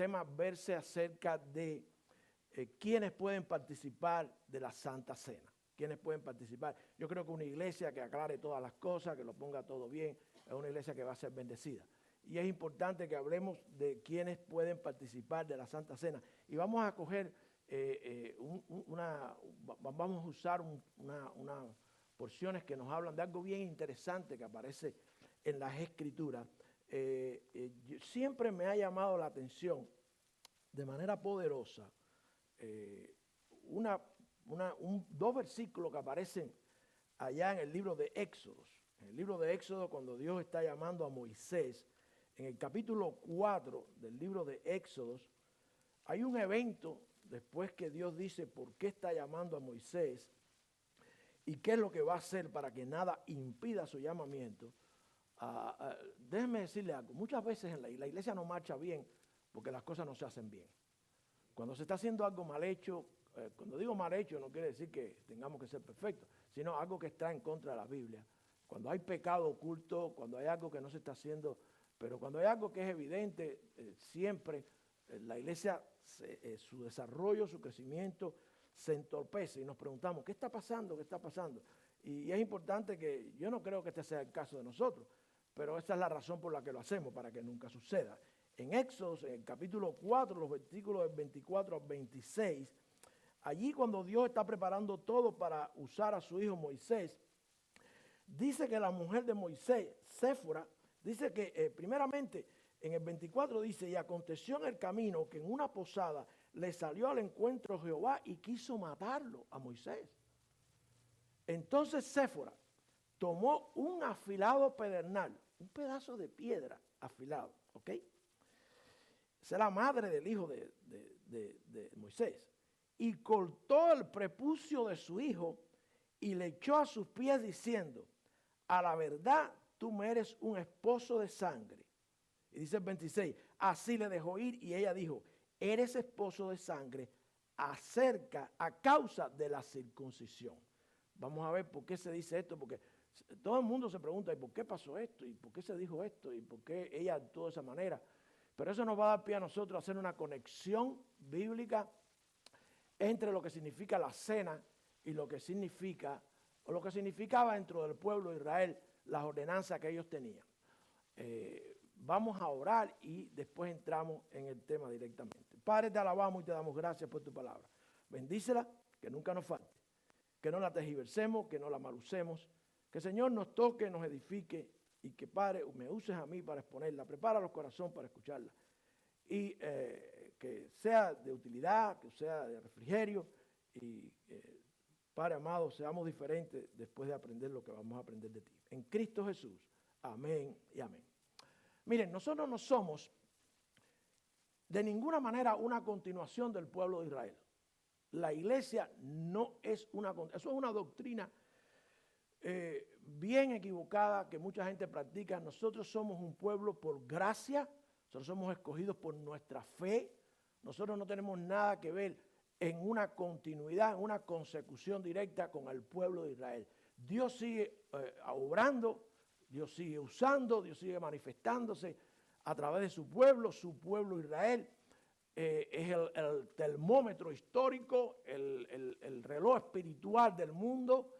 tema verse acerca de quiénes pueden participar de la Santa Cena. ¿Quiénes pueden participar? Yo creo que una iglesia que aclare todas las cosas, que lo ponga todo bien, es una iglesia que va a ser bendecida. Y es importante que hablemos de quiénes pueden participar de la Santa Cena. Y vamos a coger vamos a usar unas porciones que nos hablan de algo bien interesante que aparece en las Escrituras. Siempre me ha llamado la atención de manera poderosa dos versículos que aparecen allá en el libro de Éxodos. En el libro de Éxodo, cuando Dios está llamando a Moisés, en el capítulo 4 del libro de Éxodos, hay un evento después que Dios dice por qué está llamando a Moisés y qué es lo que va a hacer para que nada impida su llamamiento. Déjenme decirle algo, muchas veces en la iglesia no marcha bien porque las cosas no se hacen bien. Cuando se está haciendo algo mal hecho, cuando digo mal hecho no quiere decir que tengamos que ser perfectos, sino algo que está en contra de la Biblia. Cuando hay pecado oculto, cuando hay algo que no se está haciendo, pero cuando hay algo que es evidente, siempre la iglesia, su desarrollo, su crecimiento se entorpece y nos preguntamos, ¿qué está pasando? ¿Qué está pasando? Y es importante que, yo no creo que este sea el caso de nosotros, pero esta es la razón por la que lo hacemos, para que nunca suceda. En Éxodo, en el capítulo 4, los versículos del 24 al 26, allí cuando Dios está preparando todo para usar a su hijo Moisés, dice que la mujer de Moisés, Séfora, dice que primeramente en el 24 dice, y aconteció en el camino que en una posada le salió al encuentro Jehová y quiso matarlo a Moisés. Entonces Séfora tomó un afilado pedernal, un pedazo de piedra afilado, ¿ok? Esa es la madre del hijo de Moisés. Y cortó el prepucio de su hijo y le echó a sus pies diciendo, a la verdad tú me eres un esposo de sangre. Y dice el 26, así le dejó ir y ella dijo, eres esposo de sangre a causa de la circuncisión. Vamos a ver por qué se dice esto, porque todo el mundo se pregunta, ¿y por qué pasó esto? ¿Y por qué se dijo esto? ¿Y por qué ella actuó de esa manera? Pero eso nos va a dar pie a nosotros a hacer una conexión bíblica entre lo que significa la cena y lo que significa, o lo que significaba dentro del pueblo de Israel, las ordenanzas que ellos tenían. Vamos a orar y después entramos en el tema directamente. Padre, te alabamos y te damos gracias por tu palabra. Bendícela, que nunca nos falte, que no la tergiversemos, que no la malucemos, que el Señor nos toque, nos edifique y que, Padre, me uses a mí para exponerla. Prepara los corazones para escucharla y que sea de utilidad, que sea de refrigerio y, Padre amado, seamos diferentes después de aprender lo que vamos a aprender de ti. En Cristo Jesús. Amén y amén. Miren, nosotros no somos de ninguna manera una continuación del pueblo de Israel. La iglesia no es eso es una doctrina bien equivocada que mucha gente practica. Nosotros somos un pueblo por gracia, nosotros somos escogidos por nuestra fe, nosotros no tenemos nada que ver en una continuidad, en una consecución directa con el pueblo de Israel. Dios sigue obrando, Dios sigue usando, Dios sigue manifestándose a través de su pueblo Israel. Es el termómetro histórico, el reloj espiritual del mundo,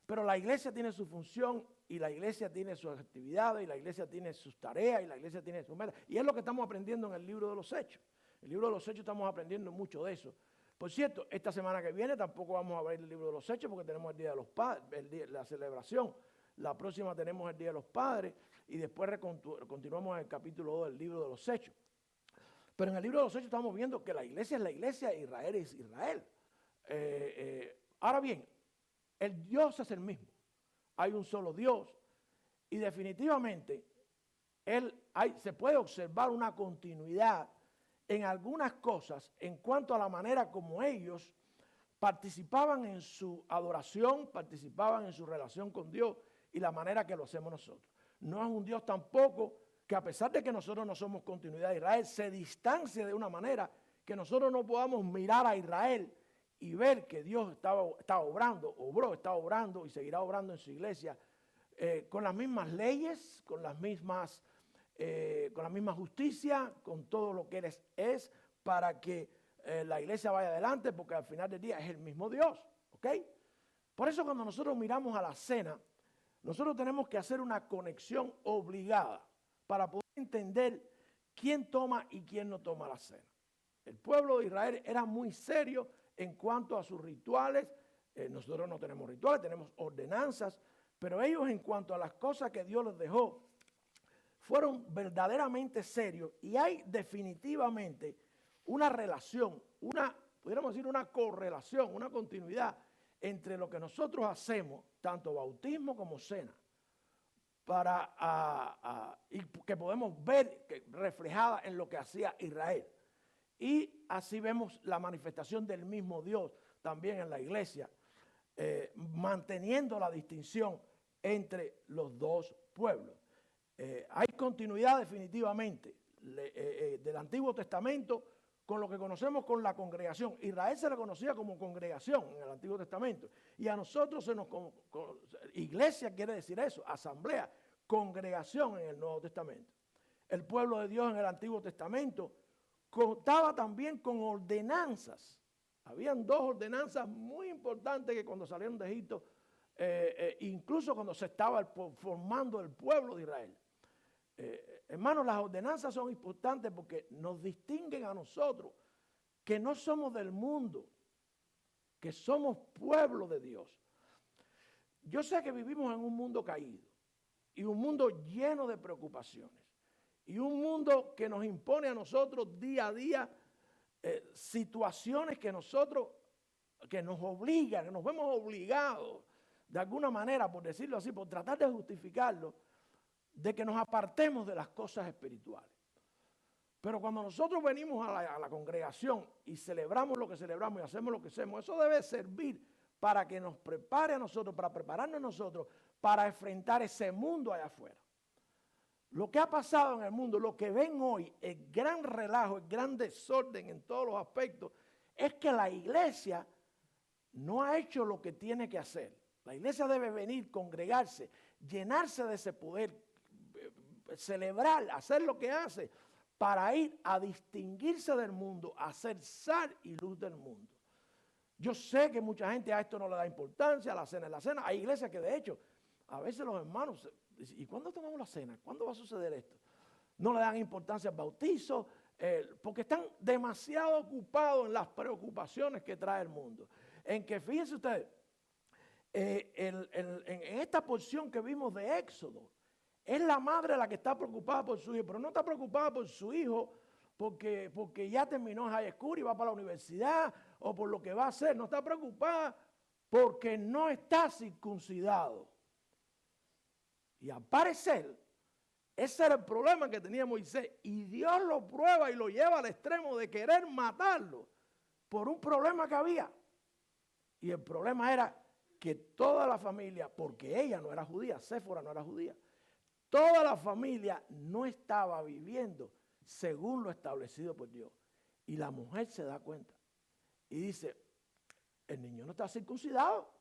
pero la iglesia tiene su función y la iglesia tiene sus actividades y la iglesia tiene sus tareas y la iglesia tiene sus metas. Y es lo que estamos aprendiendo en el libro de los Hechos. El libro de los Hechos estamos aprendiendo mucho de eso. Por cierto, esta semana que viene tampoco vamos a ver el libro de los Hechos porque tenemos el Día de los Padres, la celebración. La próxima tenemos el Día de los Padres y después continuamos en el capítulo 2 del libro de los Hechos. Pero en el libro de los Hechos estamos viendo que la iglesia es la iglesia e Israel es Israel. Ahora bien, el Dios es el mismo. Hay un solo Dios y definitivamente se puede observar una continuidad en algunas cosas en cuanto a la manera como ellos participaban en su adoración, participaban en su relación con Dios y la manera que lo hacemos nosotros. No es un Dios tampoco que a pesar de que nosotros no somos continuidad de Israel, se distancia de una manera que nosotros no podamos mirar a Israel y ver que Dios está obrando y seguirá obrando en su iglesia con las mismas leyes, con las mismas con la misma justicia, con todo lo que Él es para que la iglesia vaya adelante, porque al final del día es el mismo Dios, ¿ok? Por eso cuando nosotros miramos a la cena, nosotros tenemos que hacer una conexión obligada para poder entender quién toma y quién no toma la cena. El pueblo de Israel era muy serio en cuanto a sus rituales. Nosotros no tenemos rituales, tenemos ordenanzas, pero ellos en cuanto a las cosas que Dios les dejó, fueron verdaderamente serios y hay definitivamente una relación, pudiéramos decir una correlación, una continuidad entre lo que nosotros hacemos, tanto bautismo como cena, y que podemos ver reflejada en lo que hacía Israel. Y así vemos la manifestación del mismo Dios también en la iglesia, manteniendo la distinción entre los dos pueblos. Hay continuidad definitivamente del Antiguo Testamento con lo que conocemos con la congregación. Israel se le conocía como congregación en el Antiguo Testamento. Y a nosotros iglesia quiere decir eso, asamblea, congregación en el Nuevo Testamento. El pueblo de Dios en el Antiguo Testamento contaba también con ordenanzas. Habían dos ordenanzas muy importantes que cuando salieron de Egipto, incluso cuando se estaba formando el pueblo de Israel. Hermanos, las ordenanzas son importantes porque nos distinguen a nosotros que no somos del mundo, que somos pueblo de Dios. Yo sé que vivimos en un mundo caído y un mundo lleno de preocupaciones y un mundo que nos impone a nosotros día a día situaciones que nos obligan, que nos vemos obligados de alguna manera, por decirlo así, por tratar de justificarlo, de que nos apartemos de las cosas espirituales. Pero cuando nosotros venimos a la congregación y celebramos lo que celebramos y hacemos lo que hacemos, eso debe servir para que nos prepare a nosotros, para prepararnos a nosotros para enfrentar ese mundo allá afuera. Lo que ha pasado en el mundo, lo que ven hoy, el gran relajo, el gran desorden en todos los aspectos, es que la iglesia no ha hecho lo que tiene que hacer. La iglesia debe venir, congregarse, llenarse de ese poder, celebrar, hacer lo que hace para ir a distinguirse del mundo, a ser sal y luz del mundo. Yo sé que mucha gente a esto no le da importancia, a la cena es la cena. Hay iglesias que de hecho, a veces los hermanos dicen, ¿y cuándo tomamos la cena? ¿Cuándo va a suceder esto? No le dan importancia al bautizo, porque están demasiado ocupados en las preocupaciones que trae el mundo. En que, fíjense ustedes, en esta porción que vimos de Éxodo, es la madre la que está preocupada por su hijo, pero no está preocupada por su hijo porque ya terminó high school y va para la universidad o por lo que va a hacer. No está preocupada porque no está circuncidado. Y al parecer, ese era el problema que tenía Moisés. Y Dios lo prueba y lo lleva al extremo de querer matarlo por un problema que había. Y el problema era que toda la familia, porque ella no era judía, Séfora no era judía, toda la familia no estaba viviendo según lo establecido por Dios. Y la mujer se da cuenta y dice, el niño no está circuncidado.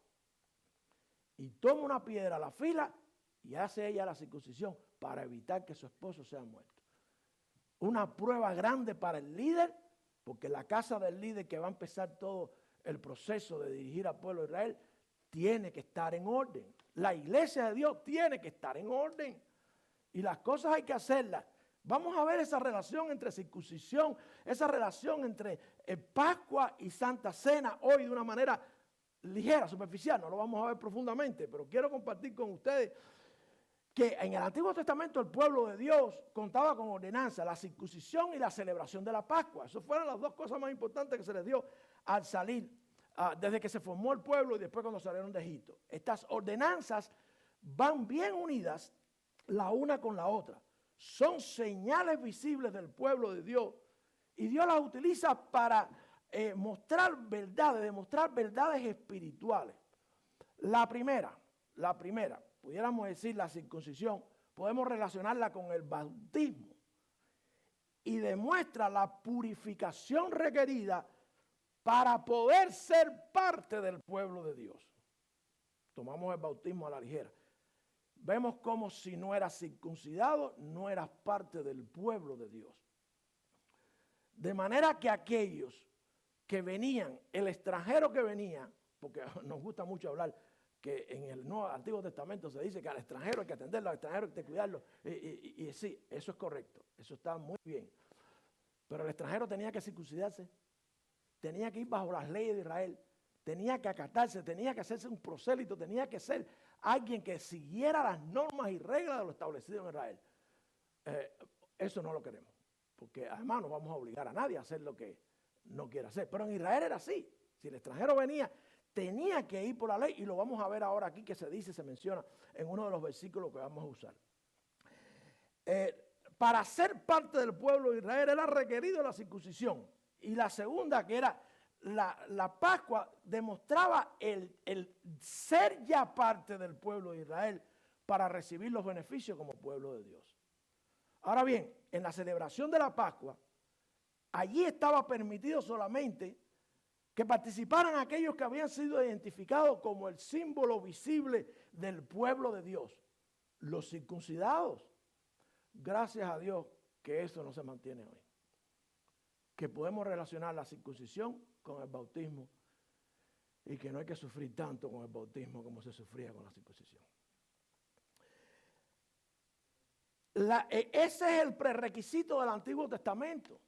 Y toma una piedra a la fila y hace ella la circuncisión para evitar que su esposo sea muerto. Una prueba grande para el líder, porque la casa del líder que va a empezar todo el proceso de dirigir al pueblo de Israel tiene que estar en orden. La iglesia de Dios tiene que estar en orden. Y las cosas hay que hacerlas. Vamos a ver esa relación entre circuncisión, esa relación entre Pascua y Santa Cena hoy de una manera ligera, superficial. No lo vamos a ver profundamente, pero quiero compartir con ustedes que en el Antiguo Testamento el pueblo de Dios contaba con ordenanza, la circuncisión y la celebración de la Pascua. Esas fueron las dos cosas más importantes que se les dio al salir, desde que se formó el pueblo y después cuando salieron de Egipto. Estas ordenanzas van bien unidas la una con la otra. Son señales visibles del pueblo de Dios y Dios las utiliza para demostrar verdades espirituales. La primera, pudiéramos decir la circuncisión, podemos relacionarla con el bautismo y demuestra la purificación requerida para poder ser parte del pueblo de Dios. Tomamos el bautismo a la ligera. vemos como si no eras circuncidado, no eras parte del pueblo de Dios. De manera que aquellos que venían, el extranjero que venía, porque nos gusta mucho hablar que en el Antiguo Testamento se dice que al extranjero hay que atenderlo, al extranjero hay que cuidarlo, y sí, eso es correcto, eso está muy bien. Pero el extranjero tenía que circuncidarse, tenía que ir bajo las leyes de Israel, tenía que acatarse, tenía que hacerse un prosélito, tenía que ser alguien que siguiera las normas y reglas de lo establecido en Israel. Eso no lo queremos, porque además no vamos a obligar a nadie a hacer lo que no quiere hacer. Pero en Israel era así. Si el extranjero venía, tenía que ir por la ley, y lo vamos a ver ahora aquí que se menciona en uno de los versículos que vamos a usar. Para ser parte del pueblo de Israel era requerido la circuncisión. Y la segunda, que era la Pascua, demostraba el ser ya parte del pueblo de Israel para recibir los beneficios como pueblo de Dios. Ahora bien, en la celebración de la Pascua, allí estaba permitido solamente que participaran aquellos que habían sido identificados como el símbolo visible del pueblo de Dios, los circuncidados. Gracias a Dios que eso no se mantiene hoy, que podemos relacionar la circuncisión con el bautismo y que no hay que sufrir tanto con el bautismo como se sufría con la circuncisión. Ese es el prerequisito del Antiguo Testamento.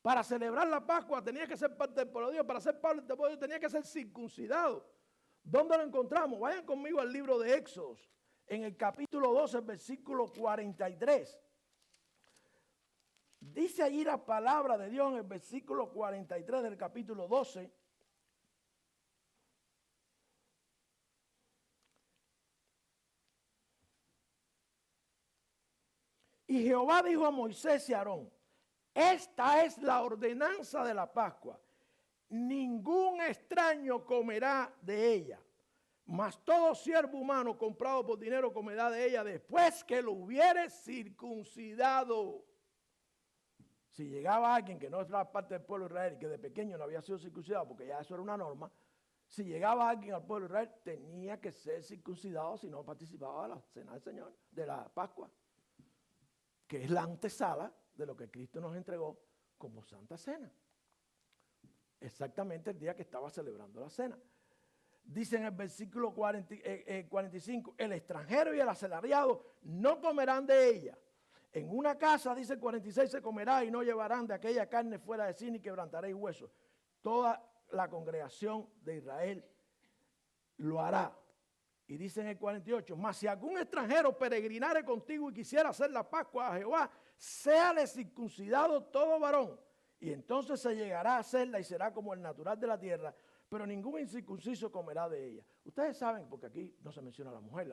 Para celebrar la Pascua tenía que ser parte del pueblo de Dios. Para ser parte del pueblo de Dios tenía que ser circuncidado. ¿Dónde lo encontramos? Vayan conmigo al libro de Éxodos, en el capítulo 12, versículo 43. Dice allí la palabra de Dios en el versículo 43 del capítulo 12. Y Jehová dijo a Moisés y a Aarón: esta es la ordenanza de la Pascua. Ningún extraño comerá de ella, mas todo siervo humano comprado por dinero comerá de ella después que lo hubiere circuncidado. Si llegaba alguien que no era parte del pueblo de Israel y que de pequeño no había sido circuncidado, porque ya eso era una norma, si llegaba alguien al pueblo de Israel tenía que ser circuncidado si no participaba de la cena del Señor, de la Pascua, que es la antesala de lo que Cristo nos entregó como Santa Cena. Exactamente el día que estaba celebrando la cena. Dice en el versículo 45, el extranjero y el asalariado no comerán de ella. En una casa, dice el 46, se comerá y no llevarán de aquella carne fuera de sí ni quebrantaréis huesos. Toda la congregación de Israel lo hará. Y dice en el 48, mas si algún extranjero peregrinare contigo y quisiera hacer la Pascua a Jehová, séale circuncidado todo varón. Y entonces se llegará a hacerla y será como el natural de la tierra, pero ningún incircunciso comerá de ella. Ustedes saben, porque aquí no se menciona a la mujer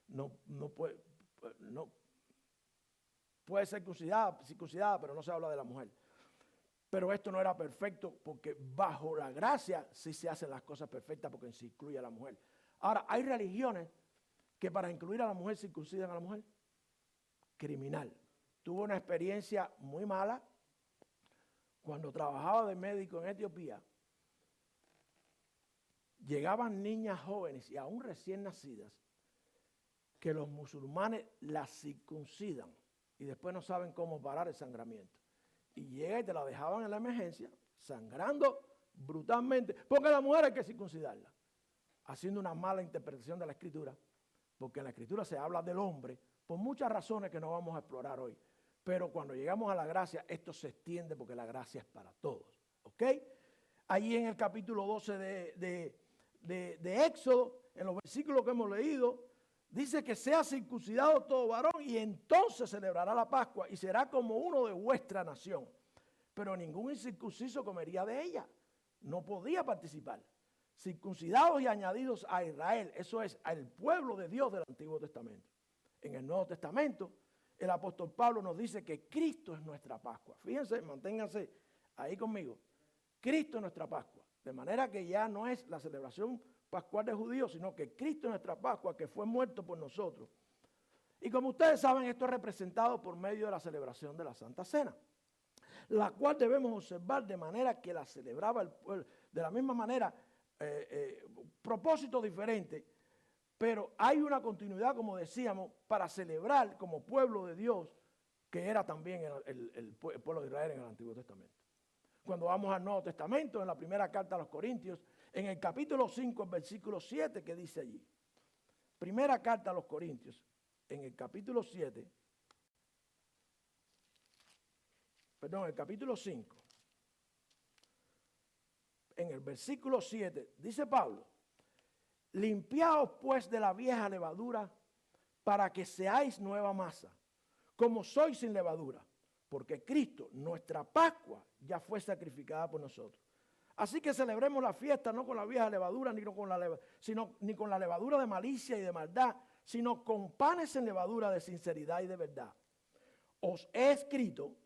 no puede ser circuncidada, pero no se habla de la mujer. Pero esto no era perfecto porque bajo la gracia sí se hacen las cosas perfectas porque se incluye a la mujer. Ahora, hay religiones que para incluir a la mujer circuncidan a la mujer. Criminal. Tuve una experiencia muy mala cuando trabajaba de médico en Etiopía. Llegaban niñas jóvenes y aún recién nacidas que los musulmanes las circuncidan y después no saben cómo parar el sangramiento. Y llega y te la dejaban en la emergencia, sangrando brutalmente, porque a la mujer hay que circuncidarla, haciendo una mala interpretación de la Escritura, porque en la Escritura se habla del hombre por muchas razones que no vamos a explorar hoy. Pero cuando llegamos a la gracia, esto se extiende porque la gracia es para todos. ¿Ok? Allí en el capítulo 12 de Éxodo, en los versículos que hemos leído, dice que sea circuncidado todo varón y entonces celebrará la Pascua y será como uno de vuestra nación. Pero ningún incircunciso comería de ella. No podía participar. Circuncidados y añadidos a Israel, eso es, al pueblo de Dios del Antiguo Testamento. En el Nuevo Testamento, el apóstol Pablo nos dice que Cristo es nuestra Pascua. Fíjense, manténganse ahí conmigo. Cristo es nuestra Pascua. De manera que ya no es la celebración pascual de judíos, sino que Cristo es nuestra Pascua, que fue muerto por nosotros. Y como ustedes saben, esto es representado por medio de la celebración de la Santa Cena, la cual debemos observar de manera que la celebraba el pueblo, de la misma manera, propósito diferente, pero hay una continuidad, como decíamos, para celebrar como pueblo de Dios, que era también el pueblo de Israel en el Antiguo Testamento. Cuando vamos al Nuevo Testamento, en la primera carta a los Corintios, en el capítulo 5, el versículo 7, que dice allí. Primera carta a los Corintios, en el capítulo 7, perdón, el capítulo 5, en el versículo 7, dice Pablo: limpiaos pues de la vieja levadura para que seáis nueva masa, como sois sin levadura, porque Cristo, nuestra Pascua, ya fue sacrificada por nosotros. Así que celebremos la fiesta no con la vieja levadura, ni con la levadura de malicia y de maldad, sino con panes en levadura de sinceridad y de verdad. Os he escrito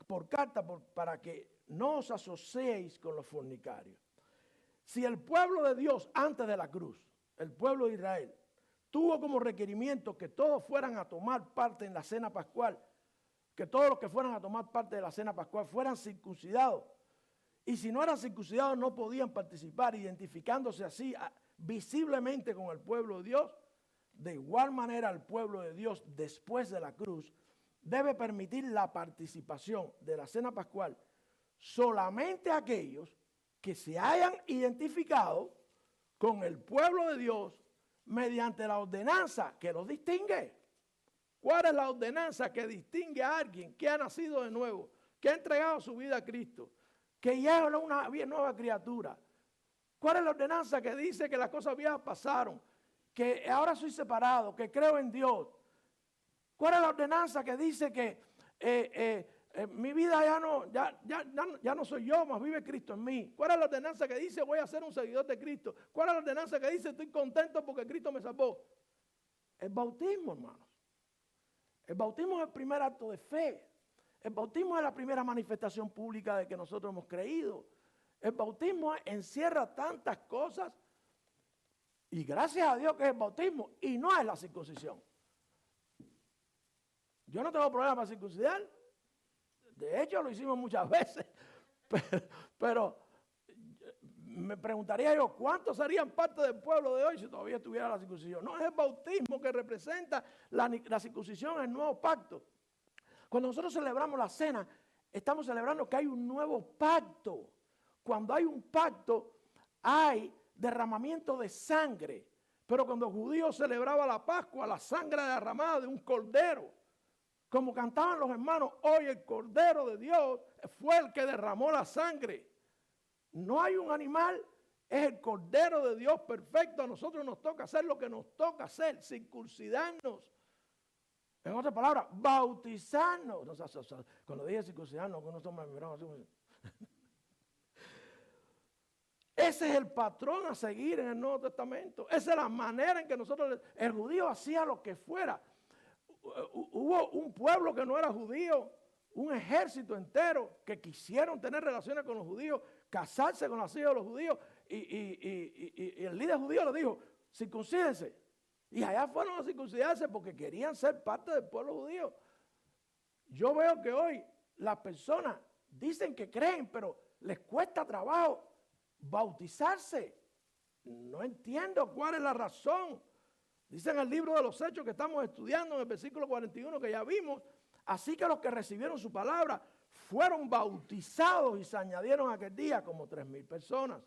por carta para que no os asociéis con los fornicarios. Si el pueblo de Dios antes de la cruz, el pueblo de Israel, tuvo como requerimiento que todos fueran a tomar parte en la cena pascual, que todos los que fueran a tomar parte de la cena pascual fueran circuncidados, y si no eran circuncidados no podían participar, identificándose así visiblemente con el pueblo de Dios. De igual manera el pueblo de Dios después de la cruz debe permitir la participación de la cena pascual solamente a aquellos que se hayan identificado con el pueblo de Dios mediante la ordenanza que los distingue. ¿Cuál es la ordenanza que distingue a alguien que ha nacido de nuevo, que ha entregado su vida a Cristo, que ya es una nueva criatura? ¿Cuál es la ordenanza que dice que las cosas viejas pasaron, que ahora soy separado, que creo en Dios? ¿Cuál es la ordenanza que dice que mi vida ya no soy yo, más vive Cristo en mí? ¿Cuál es la ordenanza que dice voy a ser un seguidor de Cristo? ¿Cuál es la ordenanza que dice estoy contento porque Cristo me salvó? El bautismo, hermanos. El bautismo es el primer acto de fe. El bautismo es la primera manifestación pública de que nosotros hemos creído. El bautismo encierra tantas cosas, y gracias a Dios que es el bautismo y no es la circuncisión. Yo no tengo problema para circuncidar. De hecho, lo hicimos muchas veces. Pero me preguntaría yo, ¿cuántos serían parte del pueblo de hoy si todavía estuviera la circuncisión? No, es el bautismo que representa la circuncisión en el nuevo pacto. Cuando nosotros celebramos la cena, estamos celebrando que hay un nuevo pacto. Cuando hay un pacto, hay derramamiento de sangre. Pero cuando los judíos celebraban la Pascua, la sangre derramada de un cordero. Como cantaban los hermanos, hoy el Cordero de Dios fue el que derramó la sangre. No hay un animal, es el Cordero de Dios perfecto. A nosotros nos toca hacer lo que nos toca hacer, circuncidarnos. En otras palabras, bautizarnos. Cuando dije circuncidarnos, uno me miraba así. Ese es el patrón a seguir en el Nuevo Testamento. Esa es la manera en que el judío hacía lo que fuera. Hubo un pueblo que no era judío, un ejército entero que quisieron tener relaciones con los judíos, casarse con las hijas de los judíos, y el líder judío le dijo, circuncídense. Y allá fueron a circuncidarse porque querían ser parte del pueblo judío. Yo veo que hoy las personas dicen que creen, pero les cuesta trabajo bautizarse. No entiendo cuál es la razón. Dice en el libro de los Hechos que estamos estudiando, en el versículo 41 que ya vimos, así que los que recibieron su palabra fueron bautizados y se añadieron aquel día como 3,000 personas.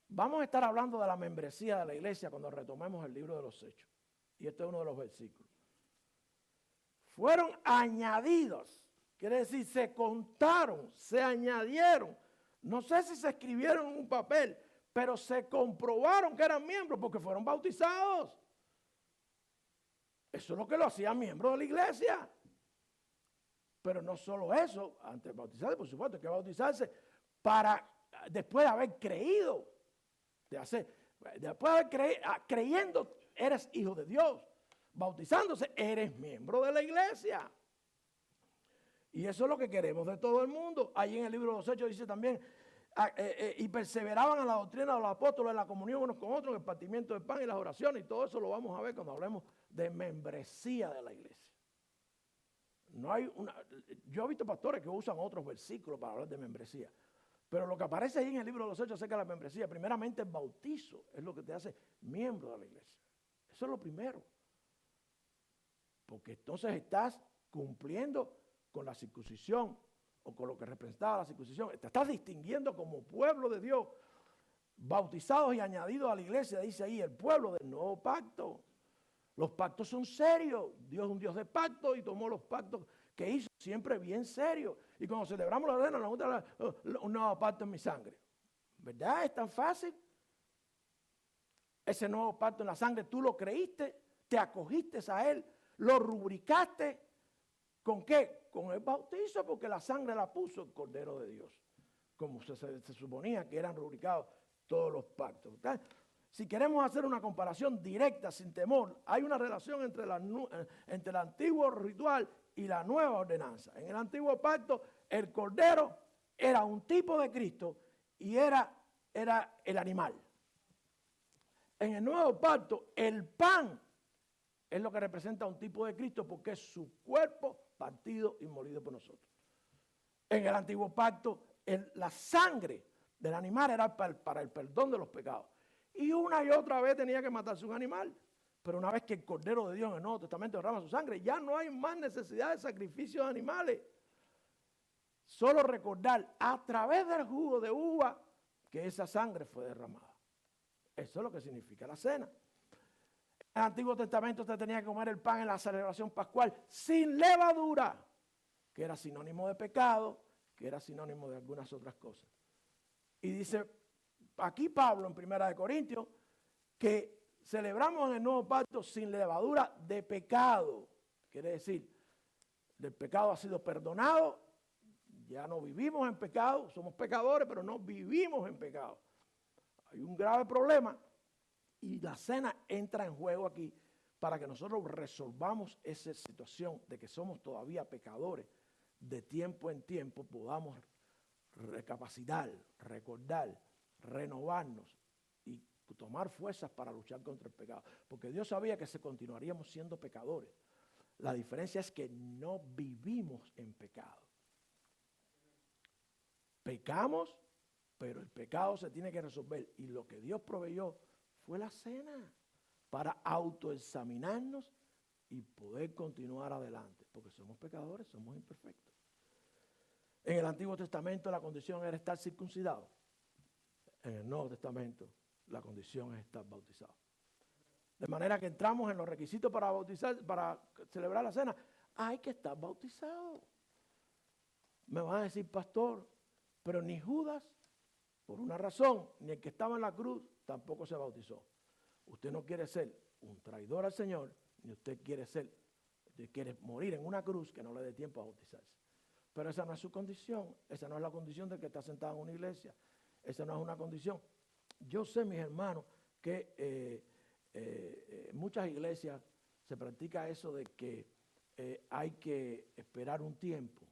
Vamos a estar hablando de la membresía de la iglesia cuando retomemos el libro de los Hechos. Y este es uno de los versículos. Fueron añadidos, quiere decir, se contaron, se añadieron. No sé si se escribieron en un papel, pero se comprobaron que eran miembros porque fueron bautizados. Eso es lo que lo hacían miembros de la iglesia. Pero no solo eso, antes de bautizarse, por supuesto, hay que bautizarse para, después de haber creído, después de haber creyendo, eres hijo de Dios. Bautizándose, eres miembro de la iglesia. Y eso es lo que queremos de todo el mundo. Ahí en el libro de los Hechos dice también, y perseveraban en la doctrina de los apóstoles, en la comunión unos con otros, en el partimiento del pan y las oraciones, y todo eso lo vamos a ver cuando hablemos de membresía de la iglesia. Yo he visto pastores que usan otros versículos para hablar de membresía, Pero lo que aparece ahí en el libro de los Hechos acerca de la membresía, primeramente el bautizo es lo que te hace miembro de la iglesia. Eso es lo primero. Porque entonces estás cumpliendo con la circuncisión o con lo que representaba la circuncisión. Te estás distinguiendo como pueblo de Dios, bautizados y añadidos a la iglesia, dice ahí, el pueblo del nuevo pacto. Los pactos son serios. Dios es un Dios de pacto y tomó los pactos que hizo siempre bien serios. Y cuando celebramos la cena, nos gusta un nuevo pacto en mi sangre. ¿Verdad? Es tan fácil. Ese nuevo pacto en la sangre, tú lo creíste, te acogiste a él, lo rubricaste. ¿Con qué? Con el bautizo, porque la sangre la puso el Cordero de Dios. Como se suponía que eran rubricados todos los pactos. ¿Okay? Si queremos hacer una comparación directa, sin temor, hay una relación entre el antiguo ritual y la nueva ordenanza. En el antiguo pacto, el Cordero era un tipo de Cristo y era el animal. En el nuevo pacto, el pan es lo que representa un tipo de Cristo porque es su cuerpo partido y molido por nosotros. En el antiguo pacto, la sangre del animal era para el perdón de los pecados. Y una y otra vez tenía que matarse un animal. Pero una vez que el Cordero de Dios en el Nuevo Testamento derrama su sangre, ya no hay más necesidad de sacrificios de animales. Solo recordar a través del jugo de uva que esa sangre fue derramada. Eso es lo que significa la cena. En el Antiguo Testamento usted tenía que comer el pan en la celebración pascual sin levadura, que era sinónimo de pecado, que era sinónimo de algunas otras cosas. Y dice aquí Pablo en 1 Corintios que celebramos en el nuevo pacto sin levadura de pecado. Quiere decir, el pecado ha sido perdonado, ya no vivimos en pecado, somos pecadores, pero no vivimos en pecado. Hay un grave problema y la cena entra en juego aquí para que nosotros resolvamos esa situación de que somos todavía pecadores. De tiempo en tiempo podamos recapacitar, recordar, renovarnos y tomar fuerzas para luchar contra el pecado. Porque Dios sabía que continuaríamos siendo pecadores. La diferencia es que no vivimos en pecado. Pecamos, pero el pecado se tiene que resolver. Y lo que Dios proveyó fue la cena para autoexaminarnos y poder continuar adelante. Porque somos pecadores, somos imperfectos. En el Antiguo Testamento la condición era estar circuncidado. En el Nuevo Testamento la condición es estar bautizado. De manera que entramos en los requisitos para bautizar, para celebrar la cena. Hay que estar bautizado. Me van a decir, pastor, pero ni Judas, por una razón, ni el que estaba en la cruz, tampoco se bautizó. Usted no quiere ser un traidor al Señor, ni usted quiere morir en una cruz que no le dé tiempo a bautizarse. Pero esa no es su condición, esa no es la condición del que está sentado en una iglesia, esa no es una condición. Yo sé, mis hermanos, que en muchas iglesias se practica eso de que hay que esperar un tiempo.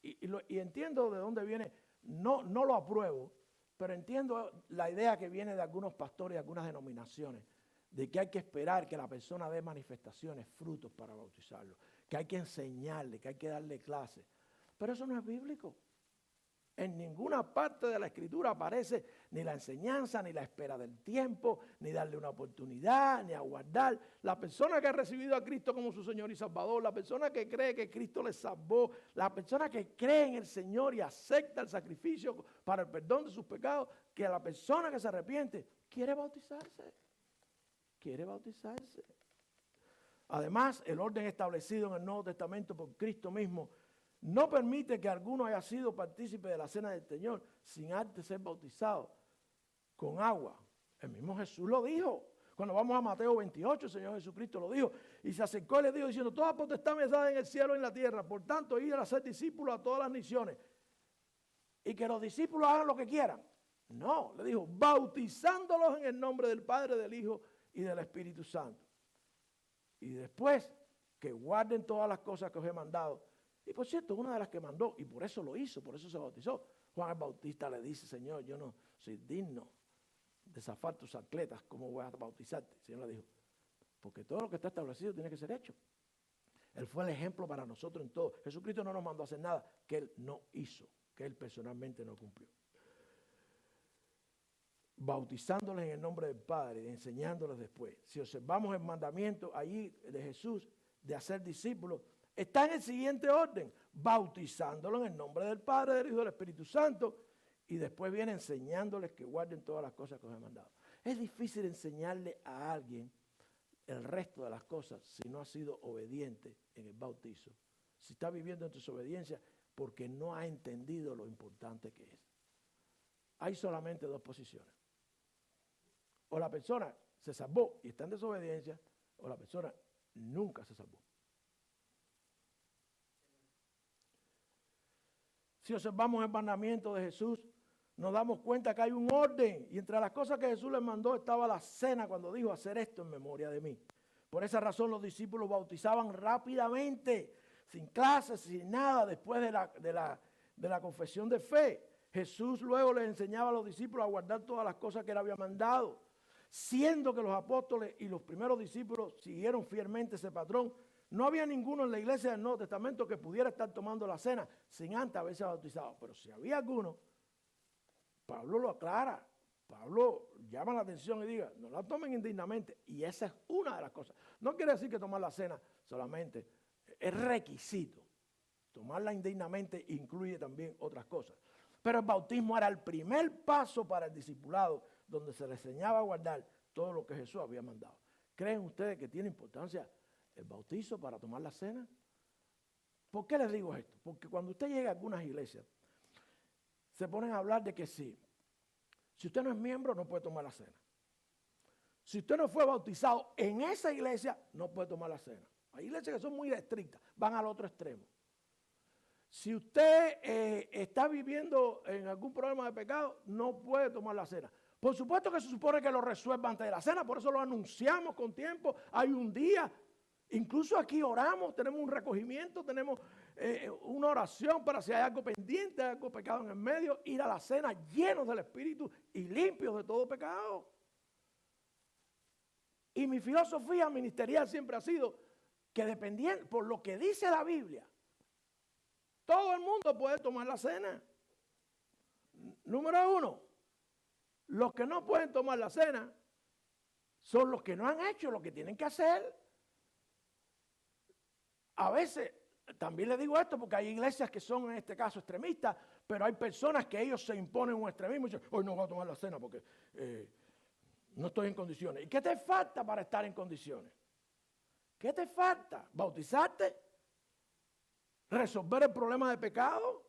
Y entiendo de dónde viene, no lo apruebo, pero entiendo la idea que viene de algunos pastores y algunas denominaciones, de que hay que esperar que la persona dé manifestaciones, frutos para bautizarlo, que hay que enseñarle, que hay que darle clases. Pero eso no es bíblico. En ninguna parte de la Escritura aparece ni la enseñanza, ni la espera del tiempo, ni darle una oportunidad, ni aguardar. La persona que ha recibido a Cristo como su Señor y Salvador, la persona que cree que Cristo le salvó, la persona que cree en el Señor y acepta el sacrificio para el perdón de sus pecados, que la persona que se arrepiente quiere bautizarse. Quiere bautizarse. Además, el orden establecido en el Nuevo Testamento por Cristo mismo no permite que alguno haya sido partícipe de la cena del Señor sin antes ser bautizado con agua. El mismo Jesús lo dijo. Cuando vamos a Mateo 28, el Señor Jesucristo lo dijo. Y se acercó y le dijo diciendo, toda potestad me es dada en el cielo y en la tierra. Por tanto, ir a ser discípulos a todas las naciones. Y que los discípulos hagan lo que quieran. No, le dijo, bautizándolos en el nombre del Padre, del Hijo y del Espíritu Santo. Y después, que guarden todas las cosas que os he mandado. Y por cierto, una de las que mandó, y por eso lo hizo, por eso se bautizó. Juan el Bautista le dice, Señor, yo no soy digno de zafar tus atletas, ¿cómo voy a bautizarte? El Señor le dijo, porque todo lo que está establecido tiene que ser hecho. Él fue el ejemplo para nosotros en todo. Jesucristo no nos mandó a hacer nada que Él no hizo, que Él personalmente no cumplió. bautizándoles en el nombre del Padre y enseñándoles después. Si observamos el mandamiento allí de Jesús de hacer discípulos, está en el siguiente orden: bautizándolos en el nombre del Padre, del Hijo y del Espíritu Santo, y después viene enseñándoles que guarden todas las cosas que os he mandado. Es difícil enseñarle a alguien el resto de las cosas si no ha sido obediente en el bautizo, si está viviendo en desobediencia porque no ha entendido lo importante que es. Hay solamente dos posiciones: o la persona se salvó y está en desobediencia, o la persona nunca se salvó. Si observamos el mandamiento de Jesús, nos damos cuenta que hay un orden, y entre las cosas que Jesús les mandó estaba la cena, cuando dijo: hacer esto en memoria de mí. Por esa razón los discípulos bautizaban rápidamente, sin clases, sin nada, después de la confesión de fe. Jesús luego les enseñaba a los discípulos a guardar todas las cosas que él había mandado. Siendo que los apóstoles y los primeros discípulos siguieron fielmente ese patrón, no había ninguno en la iglesia del Nuevo Testamento que pudiera estar tomando la cena sin antes haberse bautizado. Pero si había alguno, Pablo lo aclara. Pablo llama la atención y diga: no la tomen indignamente. Y esa es una de las cosas. No quiere decir que tomar la cena solamente es requisito. Tomarla indignamente incluye también otras cosas. Pero el bautismo era el primer paso para el discipulado, donde se le enseñaba a guardar todo lo que Jesús había mandado. ¿Creen ustedes que tiene importancia el bautizo para tomar la cena? ¿Por qué les digo esto? Porque cuando usted llega a algunas iglesias, se ponen a hablar de que si usted no es miembro, no puede tomar la cena. Si usted no fue bautizado en esa iglesia, no puede tomar la cena. Hay iglesias que son muy estrictas, van al otro extremo. Si usted está viviendo en algún problema de pecado, no puede tomar la cena. Por supuesto que se supone que lo resuelva antes de la cena, por eso lo anunciamos con tiempo. Hay un día, incluso aquí oramos, tenemos un recogimiento, tenemos una oración para si hay algo pendiente, algo pecado en el medio, ir a la cena llenos del Espíritu y limpios de todo pecado. Y mi filosofía ministerial siempre ha sido que, dependiendo por lo que dice la Biblia, todo el mundo puede tomar la cena. Número uno, los que no pueden tomar la cena son los que no han hecho lo que tienen que hacer. A veces, también le digo esto porque hay iglesias que son en este caso extremistas, pero hay personas que ellos se imponen un extremismo y dicen: hoy no voy a tomar la cena porque no estoy en condiciones. ¿Y qué te falta para estar en condiciones? ¿Qué te falta? ¿Bautizarte? ¿Resolver el problema de pecado?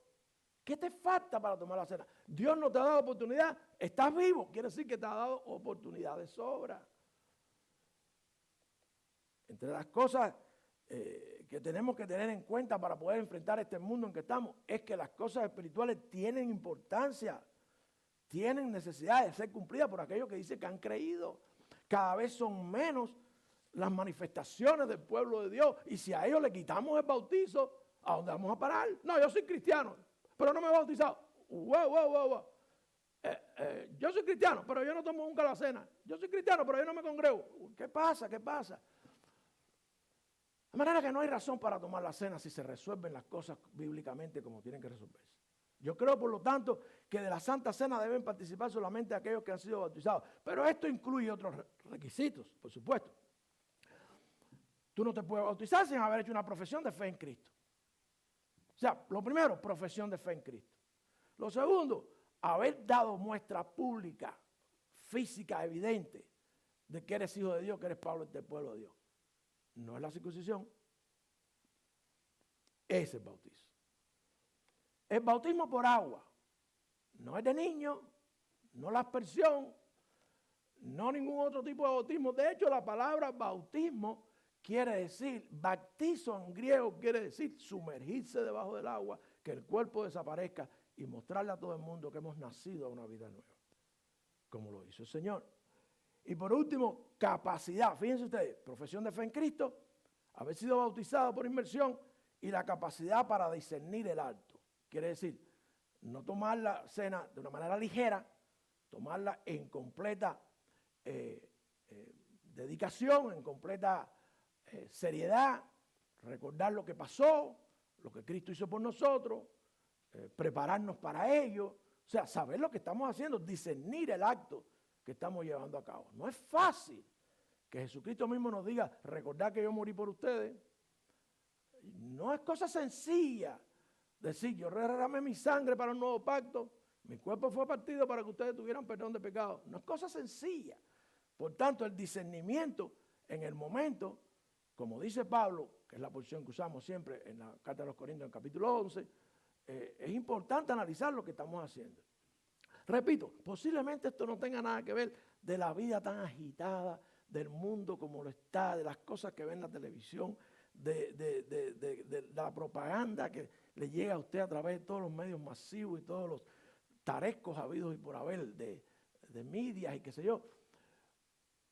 ¿Qué te falta para tomar la cena? Dios no te ha dado oportunidad. Estás vivo, quiere decir que te ha dado oportunidad de sobra. Entre las cosas que tenemos que tener en cuenta para poder enfrentar este mundo en que estamos, es que las cosas espirituales tienen importancia, tienen necesidad de ser cumplidas por aquellos que dicen que han creído. Cada vez son menos las manifestaciones del pueblo de Dios, y si a ellos le quitamos el bautizo, ¿a dónde vamos a parar? No, yo soy cristiano, pero no me he bautizado. Wow. Yo soy cristiano, pero yo no tomo nunca la cena. Yo soy cristiano, pero yo no me congrego. ¿Qué pasa? ¿Qué pasa? De manera que no hay razón para tomar la cena si se resuelven las cosas bíblicamente como tienen que resolverse. Yo creo, por lo tanto, que de la Santa Cena deben participar solamente aquellos que han sido bautizados. Pero esto incluye otros requisitos, por supuesto. Tú no te puedes bautizar sin haber hecho una profesión de fe en Cristo. O sea, lo primero, profesión de fe en Cristo. Lo segundo, haber dado muestra pública, física, evidente, de que eres hijo de Dios, que eres Pablo del pueblo de Dios. No es la circuncisión, es el bautizo. El bautismo por agua no es de niño, no la aspersión, no ningún otro tipo de bautismo. De hecho, la palabra bautismo quiere decir, bautizo en griego quiere decir sumergirse debajo del agua, que el cuerpo desaparezca y mostrarle a todo el mundo que hemos nacido a una vida nueva, como lo hizo el Señor. Y por último, capacidad. Fíjense ustedes, profesión de fe en Cristo, haber sido bautizado por inmersión y la capacidad para discernir el alto. Quiere decir, no tomar la cena de una manera ligera, tomarla en completa dedicación, en completa seriedad, recordar lo que pasó, lo que Cristo hizo por nosotros, prepararnos para ello, o sea, saber lo que estamos haciendo, discernir el acto que estamos llevando a cabo. No es fácil que Jesucristo mismo nos diga, recordad que yo morí por ustedes. No es cosa sencilla decir, yo derramé mi sangre para un nuevo pacto, mi cuerpo fue partido para que ustedes tuvieran perdón de pecado. No es cosa sencilla. Por tanto, el discernimiento en el momento, como dice Pablo, que es la posición que usamos siempre en la Carta de los Corintios, en el capítulo 11, es importante analizar lo que estamos haciendo. Repito, posiblemente esto no tenga nada que ver de la vida tan agitada del mundo como lo está, de las cosas que ve en la televisión, de la propaganda que le llega a usted a través de todos los medios masivos y todos los tarescos habidos y por haber de medias y qué sé yo.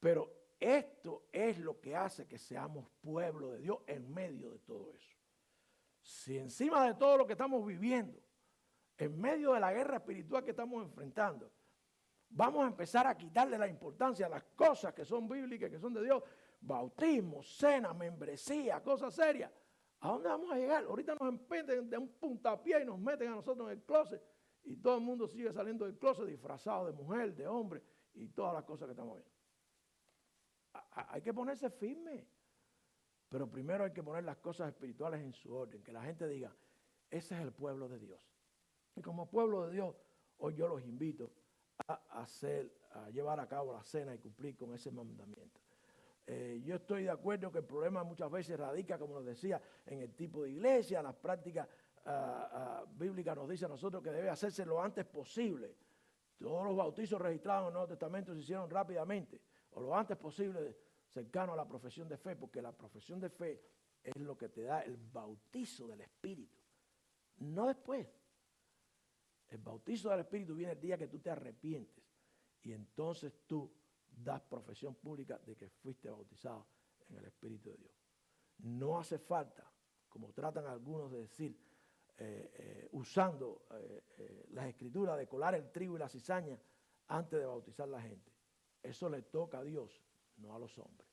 Pero esto es lo que hace que seamos pueblo de Dios en medio de todo eso. Si encima de todo lo que estamos viviendo, en medio de la guerra espiritual que estamos enfrentando, vamos a empezar a quitarle la importancia a las cosas que son bíblicas, que son de Dios, bautismo, cena, membresía, cosas serias, ¿a dónde vamos a llegar? Ahorita nos empeten de un puntapié y nos meten a nosotros en el closet y todo el mundo sigue saliendo del closet disfrazado de mujer, de hombre y todas las cosas que estamos viendo. Hay que ponerse firme, pero primero hay que poner las cosas espirituales en su orden, que la gente diga, ese es el pueblo de Dios. Y como pueblo de Dios, hoy yo los invito a llevar a cabo la cena y cumplir con ese mandamiento. Yo estoy de acuerdo que el problema muchas veces radica, como nos decía, en el tipo de iglesia. Las prácticas bíblicas nos dicen a nosotros que debe hacerse lo antes posible. Todos los bautizos registrados en el Nuevo Testamento se hicieron rápidamente, o lo antes posible, cercano a la profesión de fe, porque la profesión de fe es lo que te da el bautizo del Espíritu, no después. El bautizo del Espíritu viene el día que tú te arrepientes y entonces tú das profesión pública de que fuiste bautizado en el Espíritu de Dios. No hace falta, como tratan algunos de decir, usando las escrituras de colar el trigo y la cizaña antes de bautizar a la gente. Eso le toca a Dios, no a los hombres.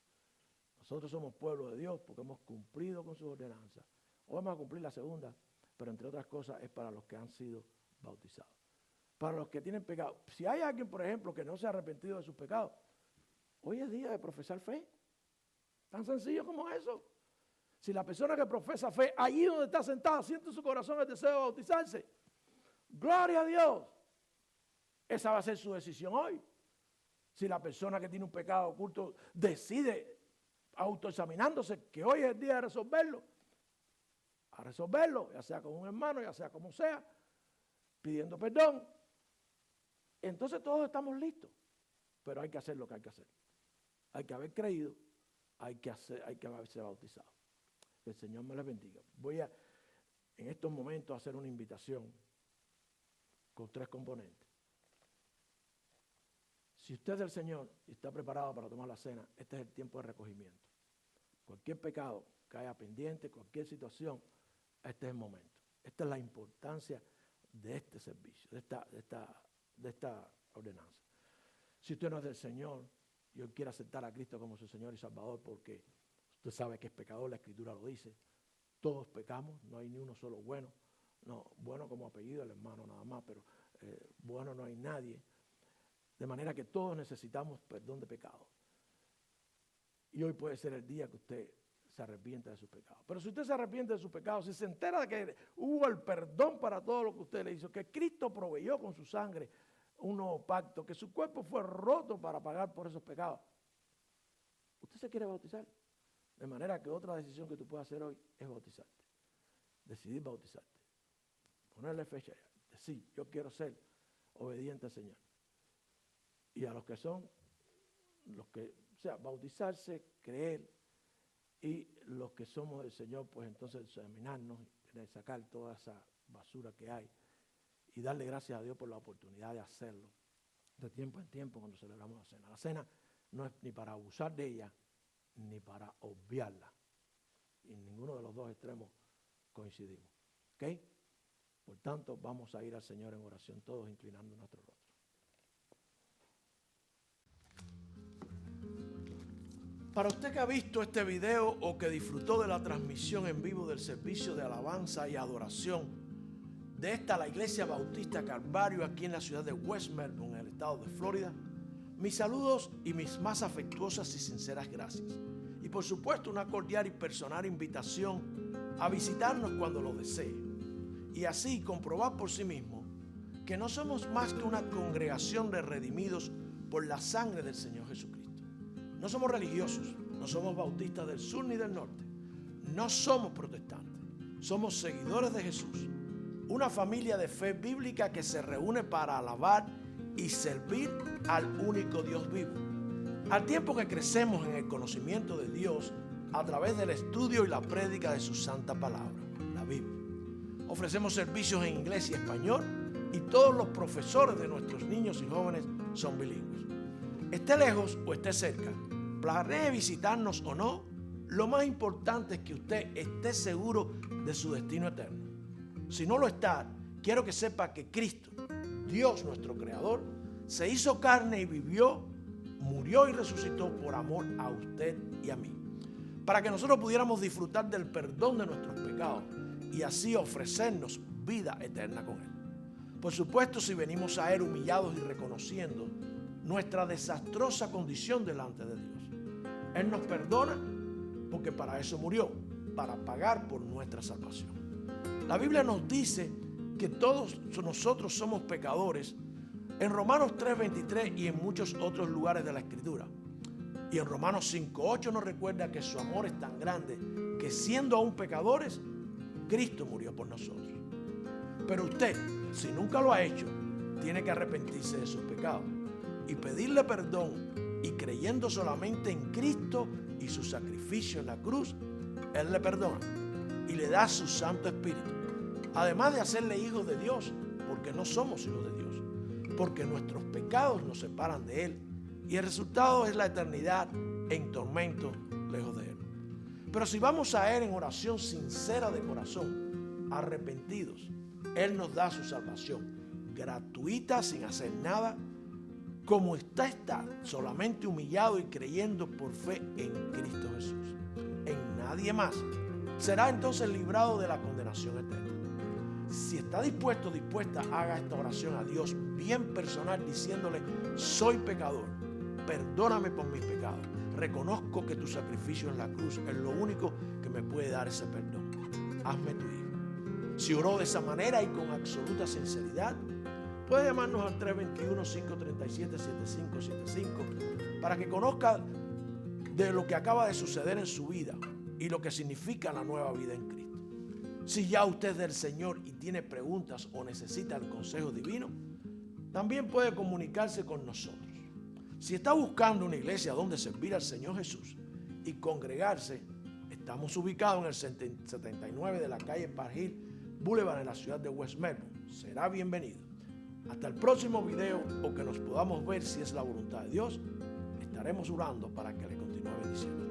Nosotros somos pueblo de Dios porque hemos cumplido con sus ordenanzas. Hoy vamos a cumplir la segunda, pero entre otras cosas es para los que han sido bautizados. Para los que tienen pecado. Si hay alguien, por ejemplo, que no se ha arrepentido de sus pecados, hoy es día de profesar fe. Tan sencillo como eso. Si la persona que profesa fe, allí donde está sentada, siente en su corazón el deseo de bautizarse, gloria a Dios. Esa va a ser su decisión hoy. Si la persona que tiene un pecado oculto decide autoexaminándose que hoy es el día de resolverlo, a resolverlo, ya sea con un hermano, ya sea como sea, pidiendo perdón, entonces todos estamos listos. Pero hay que hacer lo que hay que hacer. Hay que haber creído, hay que haberse bautizado. Que el Señor me les bendiga. Voy a, en estos momentos, a hacer una invitación con 3 componentes. Si usted es del Señor y está preparado para tomar la cena, este es el tiempo de recogimiento. Cualquier pecado que haya pendiente, cualquier situación, este es el momento. Esta es la importancia de este servicio, de esta ordenanza. Si usted no es del Señor y hoy quiere aceptar a Cristo como su Señor y Salvador, porque usted sabe que es pecador, la Escritura lo dice, todos pecamos, no hay ni uno solo bueno, no, bueno como apellido el hermano nada más, pero bueno no hay nadie, de manera que todos necesitamos perdón de pecados. Y hoy puede ser el día que usted se arrepienta de sus pecados. Pero si usted se arrepiente de sus pecados, si se entera de que hubo el perdón para todo lo que usted le hizo, que Cristo proveyó con su sangre un nuevo pacto, que su cuerpo fue roto para pagar por esos pecados, usted se quiere bautizar. De manera que otra decisión que tú puedes hacer hoy es bautizarte. Decidir bautizarte. Ponerle fecha ya. Decir, yo quiero ser obediente al Señor. Y a los que son, bautizarse, creer, y los que somos del Señor, pues entonces examinarnos, sacar toda esa basura que hay y darle gracias a Dios por la oportunidad de hacerlo de tiempo en tiempo cuando celebramos la cena. La cena no es ni para abusar de ella, ni para obviarla. Y en ninguno de los dos extremos coincidimos. ¿Ok? Por tanto, vamos a ir al Señor en oración, todos inclinando nuestro rostro. Para usted que ha visto este video o que disfrutó de la transmisión en vivo del servicio de alabanza y adoración de la Iglesia Bautista Calvario aquí en la ciudad de West Melbourne, en el estado de Florida, Mis saludos y mis más afectuosas y sinceras gracias. Y por supuesto una cordial y personal invitación a visitarnos cuando lo desee. Y así comprobar por sí mismo que no somos más que una congregación de redimidos por la sangre del Señor Jesucristo. No somos religiosos, no somos bautistas del sur ni del norte, no somos protestantes, somos seguidores de Jesús, una familia de fe bíblica que se reúne para alabar y servir al único Dios vivo. Al tiempo que crecemos en el conocimiento de Dios a través del estudio y la prédica de su santa palabra, la Biblia. Ofrecemos servicios en inglés y español y todos los profesores de nuestros niños y jóvenes son bilingües. Esté lejos o esté cerca, planee visitarnos o no, lo más importante es que usted esté seguro de su destino eterno. Si no lo está, quiero que sepa que Cristo, Dios nuestro Creador, se hizo carne y vivió, murió y resucitó por amor a usted y a mí, para que nosotros pudiéramos disfrutar del perdón de nuestros pecados y así ofrecernos vida eterna con Él. Por supuesto, si venimos a Él humillados y reconociendo nuestra desastrosa condición delante de Dios, Él nos perdona porque para eso murió, para pagar por nuestra salvación. La Biblia nos dice que todos nosotros somos pecadores en Romanos 3:23 y en muchos otros lugares de la Escritura. Y en Romanos 5:8 nos recuerda que su amor es tan grande que siendo aún pecadores, Cristo murió por nosotros. Pero usted, si nunca lo ha hecho, tiene que arrepentirse de sus pecados y pedirle perdón, y creyendo solamente en Cristo y su sacrificio en la cruz, Él le perdona y le da su Santo Espíritu. Además de hacerle hijos de Dios, porque no somos hijos de Dios, porque nuestros pecados nos separan de Él y el resultado es la eternidad en tormento lejos de Él. Pero si vamos a Él en oración sincera de corazón, arrepentidos, Él nos da su salvación gratuita, sin hacer nada, como está, solamente humillado y creyendo por fe en Cristo Jesús, en nadie más. Será entonces librado de la condenación eterna. Si está dispuesto, dispuesta, haga esta oración a Dios bien personal diciéndole: soy pecador, perdóname por mis pecados, reconozco que tu sacrificio en la cruz es lo único que me puede dar ese perdón, hazme tu hijo. Si oró de esa manera y con absoluta sinceridad, puede llamarnos al 321-537-7575 para que conozca de lo que acaba de suceder en su vida y lo que significa la nueva vida en Cristo. Si ya usted es del Señor y tiene preguntas o necesita el consejo divino, también puede comunicarse con nosotros. Si está buscando una iglesia donde servir al Señor Jesús y congregarse, estamos ubicados en el 79 de la calle Park Hill Boulevard en la ciudad de West Melbourne. Será bienvenido. Hasta el próximo video, o que nos podamos ver si es la voluntad de Dios, estaremos orando para que le continúe bendiciendo.